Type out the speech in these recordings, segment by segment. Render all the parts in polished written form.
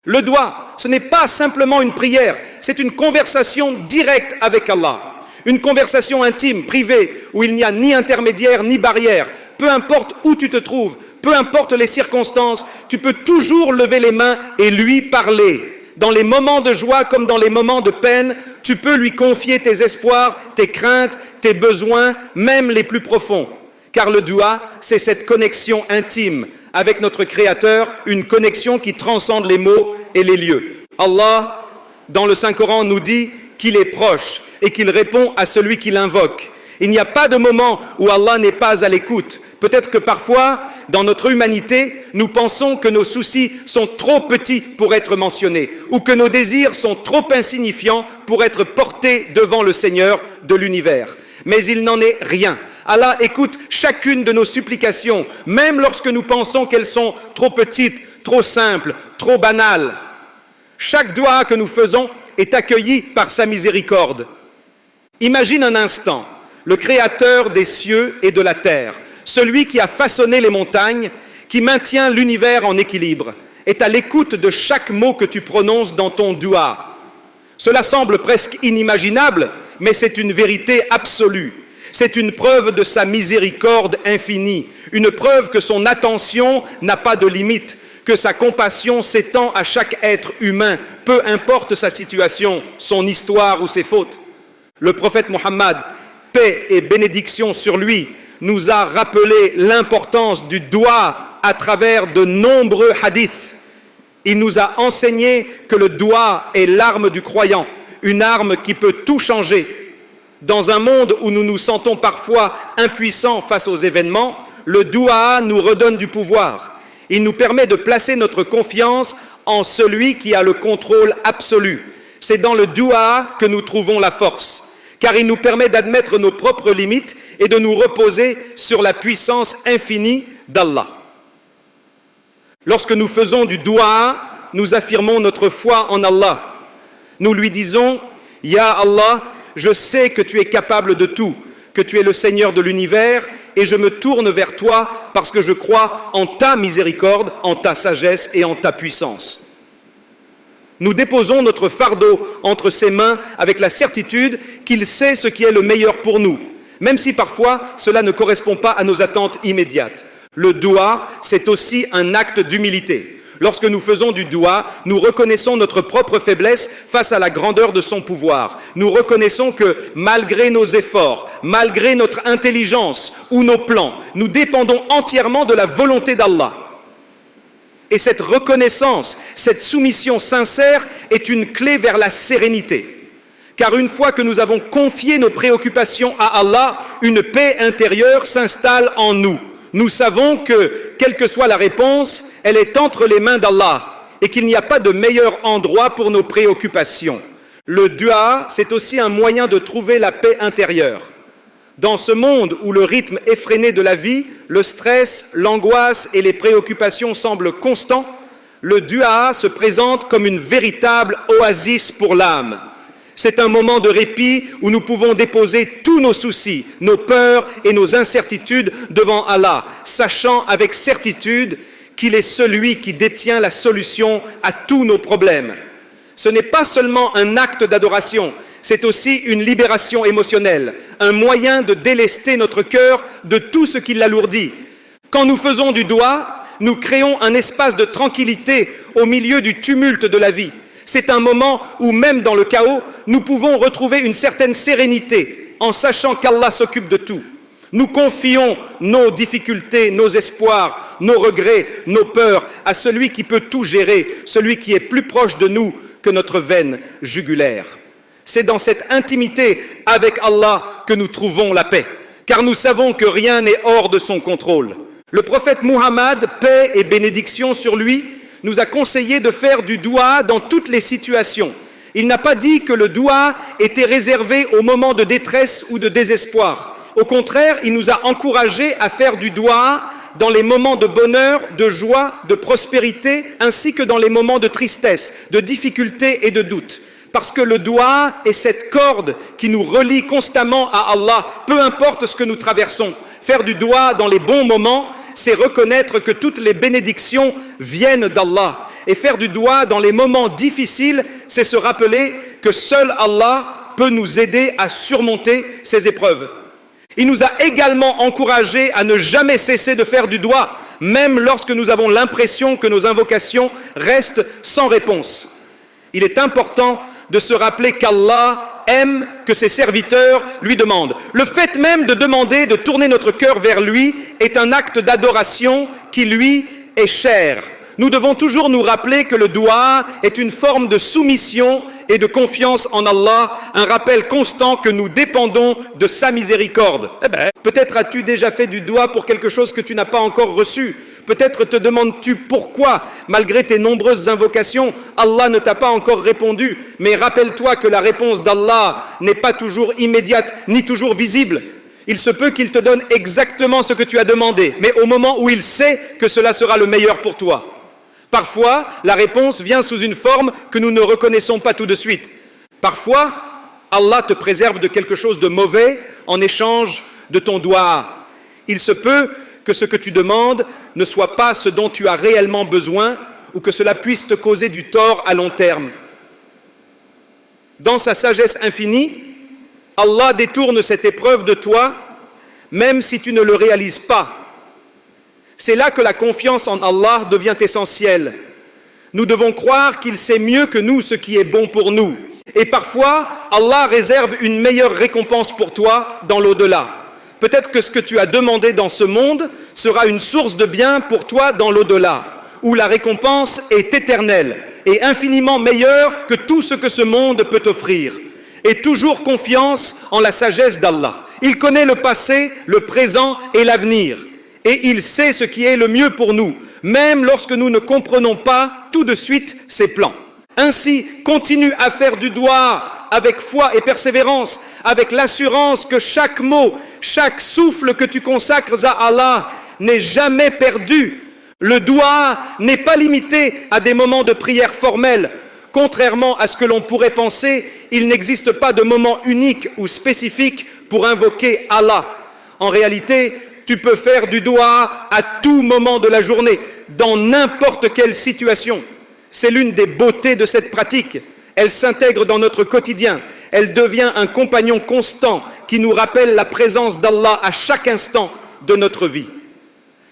Le doua, ce n'est pas simplement une prière, c'est une conversation directe avec Allah. Une conversation intime, privée, où il n'y a ni intermédiaire, ni barrière. Peu importe où tu te trouves, peu importe les circonstances, tu peux toujours lever les mains et lui parler. Dans les moments de joie comme dans les moments de peine, tu peux lui confier tes espoirs, tes craintes, tes besoins, même les plus profonds. Car le doua, c'est cette connexion intime avec notre Créateur, une connexion qui transcende les mots et les lieux. Allah, dans le Saint-Coran, nous dit qu'il est proche et qu'il répond à celui qui l'invoque. Il n'y a pas de moment où Allah n'est pas à l'écoute. Peut-être que parfois, dans notre humanité, nous pensons que nos soucis sont trop petits pour être mentionnés ou que nos désirs sont trop insignifiants pour être portés devant le Seigneur de l'univers. Mais il n'en est rien. Allah écoute chacune de nos supplications, même lorsque nous pensons qu'elles sont trop petites, trop simples, trop banales. Chaque doua que nous faisons est accueilli par sa miséricorde. Imagine un instant le Créateur des cieux et de la terre, celui qui a façonné les montagnes, qui maintient l'univers en équilibre, est à l'écoute de chaque mot que tu prononces dans ton doua. Cela semble presque inimaginable, mais c'est une vérité absolue. C'est une preuve de sa miséricorde infinie, une preuve que son attention n'a pas de limite, que sa compassion s'étend à chaque être humain, peu importe sa situation, son histoire ou ses fautes. Le prophète Mohammed, paix et bénédiction sur lui, nous a rappelé l'importance du doua à travers de nombreux hadiths. Il nous a enseigné que le doua est l'arme du croyant, une arme qui peut tout changer. Dans un monde où nous nous sentons parfois impuissants face aux événements, le doua nous redonne du pouvoir. Il nous permet de placer notre confiance en celui qui a le contrôle absolu. C'est dans le doua que nous trouvons la force, car il nous permet d'admettre nos propres limites et de nous reposer sur la puissance infinie d'Allah. Lorsque nous faisons du doua, nous affirmons notre foi en Allah. Nous lui disons « Ya Allah, je sais que tu es capable de tout, que tu es le Seigneur de l'univers et je me tourne vers toi parce que je crois en ta miséricorde, en ta sagesse et en ta puissance. » Nous déposons notre fardeau entre ses mains avec la certitude qu'il sait ce qui est le meilleur pour nous, même si parfois cela ne correspond pas à nos attentes immédiates. Le doua, c'est aussi un acte d'humilité. Lorsque nous faisons du doua, nous reconnaissons notre propre faiblesse face à la grandeur de son pouvoir. Nous reconnaissons que malgré nos efforts, malgré notre intelligence ou nos plans, nous dépendons entièrement de la volonté d'Allah. Et cette reconnaissance, cette soumission sincère est une clé vers la sérénité. Car une fois que nous avons confié nos préoccupations à Allah, une paix intérieure s'installe en nous. Nous savons que, quelle que soit la réponse, elle est entre les mains d'Allah et qu'il n'y a pas de meilleur endroit pour nos préoccupations. Le doua, c'est aussi un moyen de trouver la paix intérieure. Dans ce monde où le rythme effréné de la vie, le stress, l'angoisse et les préoccupations semblent constants, le doua se présente comme une véritable oasis pour l'âme. C'est un moment de répit où nous pouvons déposer tous nos soucis, nos peurs et nos incertitudes devant Allah, sachant avec certitude qu'il est celui qui détient la solution à tous nos problèmes. Ce n'est pas seulement un acte d'adoration, c'est aussi une libération émotionnelle, un moyen de délester notre cœur de tout ce qui l'alourdit. Quand nous faisons du doua, nous créons un espace de tranquillité au milieu du tumulte de la vie. C'est un moment où même dans le chaos, nous pouvons retrouver une certaine sérénité en sachant qu'Allah s'occupe de tout. Nous confions nos difficultés, nos espoirs, nos regrets, nos peurs à celui qui peut tout gérer, celui qui est plus proche de nous que notre veine jugulaire. C'est dans cette intimité avec Allah que nous trouvons la paix, car nous savons que rien n'est hors de son contrôle. Le prophète Muhammad, paix et bénédiction sur lui, nous a conseillé de faire du doua dans toutes les situations. Il n'a pas dit que le doua était réservé aux moments de détresse ou de désespoir. Au contraire, il nous a encouragés à faire du doua dans les moments de bonheur, de joie, de prospérité, ainsi que dans les moments de tristesse, de difficulté et de doute. Parce que le doua est cette corde qui nous relie constamment à Allah, peu importe ce que nous traversons. Faire du doua dans les bons moments, c'est reconnaître que toutes les bénédictions viennent d'Allah. Et faire du doua dans les moments difficiles, c'est se rappeler que seul Allah peut nous aider à surmonter ces épreuves. Il nous a également encouragés à ne jamais cesser de faire du doua, même lorsque nous avons l'impression que nos invocations restent sans réponse. Il est important de se rappeler qu'Allah aime que ses serviteurs lui demandent. Le fait même de demander, de tourner notre cœur vers lui, est un acte d'adoration qui lui est cher. Nous devons toujours nous rappeler que le doua est une forme de soumission et de confiance en Allah, un rappel constant que nous dépendons de sa miséricorde. Peut-être as-tu déjà fait du doua pour quelque chose que tu n'as pas encore reçu. Peut-être te demandes-tu pourquoi, malgré tes nombreuses invocations, Allah ne t'a pas encore répondu. Mais rappelle-toi que la réponse d'Allah n'est pas toujours immédiate, ni toujours visible. Il se peut qu'il te donne exactement ce que tu as demandé, mais au moment où il sait que cela sera le meilleur pour toi. Parfois, la réponse vient sous une forme que nous ne reconnaissons pas tout de suite. Parfois, Allah te préserve de quelque chose de mauvais en échange de ton doua. Il se peut que ce que tu demandes ne soit pas ce dont tu as réellement besoin ou que cela puisse te causer du tort à long terme. Dans sa sagesse infinie, Allah détourne cette épreuve de toi, même si tu ne le réalises pas. C'est là que la confiance en Allah devient essentielle. Nous devons croire qu'il sait mieux que nous ce qui est bon pour nous. Et parfois, Allah réserve une meilleure récompense pour toi dans l'au-delà. Peut-être que ce que tu as demandé dans ce monde sera une source de bien pour toi dans l'au-delà, où la récompense est éternelle et infiniment meilleure que tout ce que ce monde peut t'offrir. Et toujours confiance en la sagesse d'Allah. Il connaît le passé, le présent et l'avenir. Et il sait ce qui est le mieux pour nous, même lorsque nous ne comprenons pas tout de suite ses plans. Ainsi, continue à faire du doua avec foi et persévérance, avec l'assurance que chaque mot, chaque souffle que tu consacres à Allah n'est jamais perdu. Le doua n'est pas limité à des moments de prière formelle. Contrairement à ce que l'on pourrait penser, il n'existe pas de moment unique ou spécifique pour invoquer Allah. En réalité, tu peux faire du doua à tout moment de la journée, dans n'importe quelle situation. C'est l'une des beautés de cette pratique. Elle s'intègre dans notre quotidien. Elle devient un compagnon constant qui nous rappelle la présence d'Allah à chaque instant de notre vie.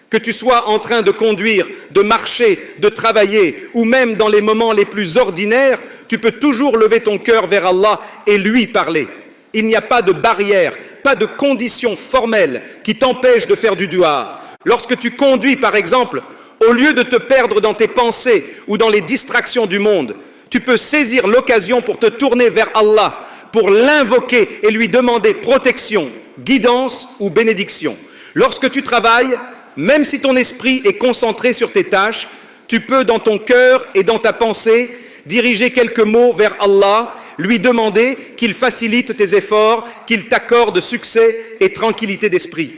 Que tu sois en train de conduire, de marcher, de travailler, ou même dans les moments les plus ordinaires, tu peux toujours lever ton cœur vers Allah et lui parler. Il n'y a pas de barrière, pas de conditions formelles qui t'empêchent de faire du doua. Lorsque tu conduis, par exemple, au lieu de te perdre dans tes pensées ou dans les distractions du monde, tu peux saisir l'occasion pour te tourner vers Allah, pour l'invoquer et lui demander protection, guidance ou bénédiction. Lorsque tu travailles, même si ton esprit est concentré sur tes tâches, tu peux dans ton cœur et dans ta pensée diriger quelques mots vers Allah, lui demander qu'il facilite tes efforts, qu'il t'accorde succès et tranquillité d'esprit.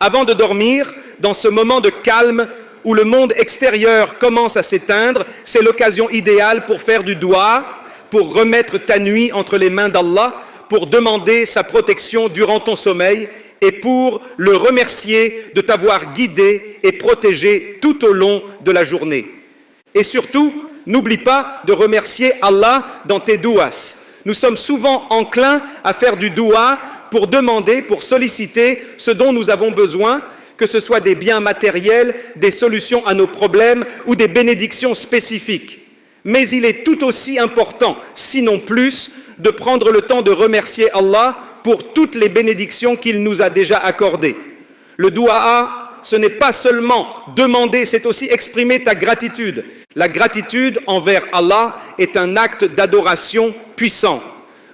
Avant de dormir, dans ce moment de calme où le monde extérieur commence à s'éteindre, c'est l'occasion idéale pour faire du doua, pour remettre ta nuit entre les mains d'Allah, pour demander sa protection durant ton sommeil et pour le remercier de t'avoir guidé et protégé tout au long de la journée. Et surtout, n'oublie pas de remercier Allah dans tes douas. Nous sommes souvent enclins à faire du doua pour demander, pour solliciter ce dont nous avons besoin, que ce soit des biens matériels, des solutions à nos problèmes ou des bénédictions spécifiques. Mais il est tout aussi important, sinon plus, de prendre le temps de remercier Allah pour toutes les bénédictions qu'il nous a déjà accordées. Le doua, ce n'est pas seulement demander, c'est aussi exprimer ta gratitude. La gratitude envers Allah est un acte d'adoration puissant.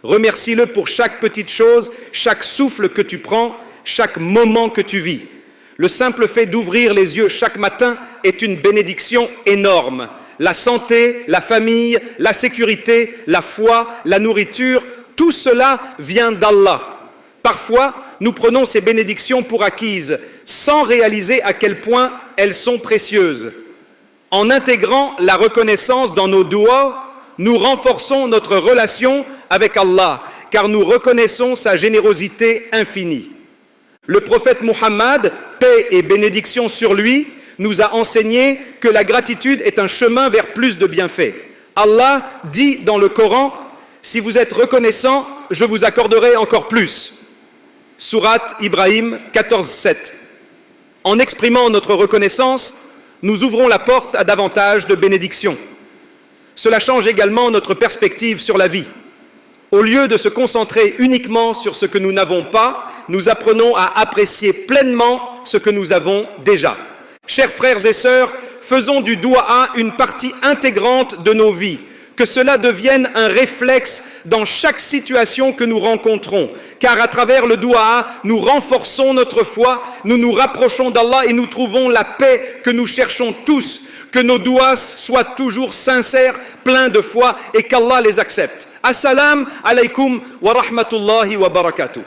Remercie-le pour chaque petite chose, chaque souffle que tu prends, chaque moment que tu vis. Le simple fait d'ouvrir les yeux chaque matin est une bénédiction énorme. La santé, la famille, la sécurité, la foi, la nourriture, tout cela vient d'Allah. Parfois, nous prenons ces bénédictions pour acquises, sans réaliser à quel point elles sont précieuses. En intégrant la reconnaissance dans nos douas, nous renforçons notre relation avec Allah, car nous reconnaissons sa générosité infinie. Le prophète Muhammad, paix et bénédiction sur lui, nous a enseigné que la gratitude est un chemin vers plus de bienfaits. Allah dit dans le Coran, si vous êtes reconnaissant, je vous accorderai encore plus. Sourate Ibrahim 14:7. En exprimant notre reconnaissance, nous ouvrons la porte à davantage de bénédictions. Cela change également notre perspective sur la vie. Au lieu de se concentrer uniquement sur ce que nous n'avons pas, nous apprenons à apprécier pleinement ce que nous avons déjà. Chers frères et sœurs, faisons du doua une partie intégrante de nos vies. Que cela devienne un réflexe dans chaque situation que nous rencontrons. Car à travers le doua, nous renforçons notre foi, nous nous rapprochons d'Allah et nous trouvons la paix que nous cherchons tous. Que nos douas soient toujours sincères, pleins de foi et qu'Allah les accepte. Assalamu alaikum wa rahmatullahi wa barakatuh.